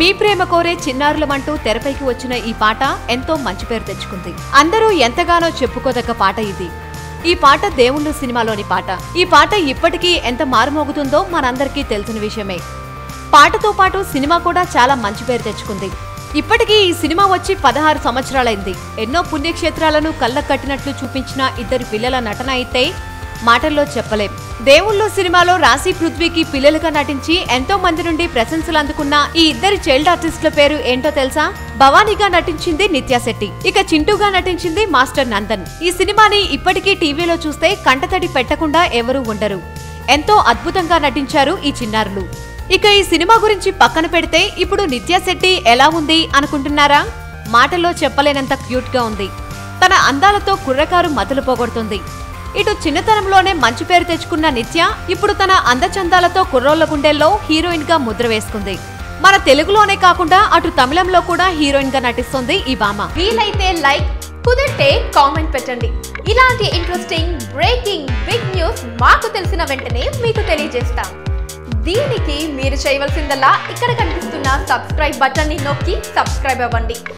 మీ ప్రేమ కోరే చిన్నారులమంటూ తెరపైకి వచ్చిన ఈ పాట ఎంతో మంచి పేరు తెచ్చుకుంది. అందరూ ఎంతగానో చెప్పుకోదగ్గ పాట ఇది. ఈ పాట దేవుళ్ళు సినిమాలోని పాట. ఈ పాట ఇప్పటికీ ఎంత మారుమోగుతుందో మనందరికీ తెలిసిన విషయమే. పాటతో పాటు సినిమా కూడా చాలా మంచి పేరు తెచ్చుకుంది. ఇప్పటికీ ఈ సినిమా వచ్చి 16 సంవత్సరాలైంది. ఎన్నో పుణ్యక్షేత్రాలను కళ్ళకు కట్టినట్లు చూపించిన ఇద్దరు పిల్లల నటన అయితే మాటల్లో చెప్పలేం. దేవుళ్ళు సినిమాలో రాశి పృథ్వీకి పిల్లలుగా నటించి ఎంతో మంది నుండి ప్రశంసలు అందుకున్న ఈ ఇద్దరి చైల్డ్ ఆర్టిస్టుల పేరు ఏంటో తెలుసా? భవానీగా నటించింది నిత్యా శెట్టి, ఇక చింటూగా నటించింది మాస్టర్ నందన్. ఈ సినిమాని ఇప్పటికీ టీవీలో చూస్తే కంటతడి పెట్టకుండా ఎవరూ ఉండరు. ఎంతో అద్భుతంగా నటించారు ఈ చిన్నారులు. ఇక ఈ సినిమా గురించి పక్కన పెడితే ఇప్పుడు నిత్యా శెట్టి ఎలా ఉంది అనుకుంటున్నారా? మాటల్లో చెప్పలేనంత క్యూట్ గా ఉంది. తన అందాలతో కుర్రకారు మతులు పోగొడుతుంది. ఇటు చిన్నతనంలోనే మంచి పేరు తెచ్చుకున్న నిత్య ఇప్పుడు తన అందచందాలతో కుర్రోళ్ల గుండెల్లో హీరోయిన్ గా ముద్ర వేసుకుంది. మన తెలుగులోనే కాకుండా అటు తమిళంలో కూడా హీరోయిన్ గా నటిస్తుంది ఈ భామ. వీలైతే లైక్, కుదిరితే కామెంట్ పెట్టండి. ఇలాంటి ఇంట్రెస్టింగ్ బ్రేకింగ్ బిగ్ న్యూస్ మాకు తెలిసిన వెంటనే మీకు తెలియజేస్తాం. దీనికి మీరు చేయవలసిందల్లా ఇక్కడ కనిపిస్తున్న సబ్స్క్రైబ్ బటన్ ని నొక్కి సబ్స్క్రైబ్ అవ్వండి.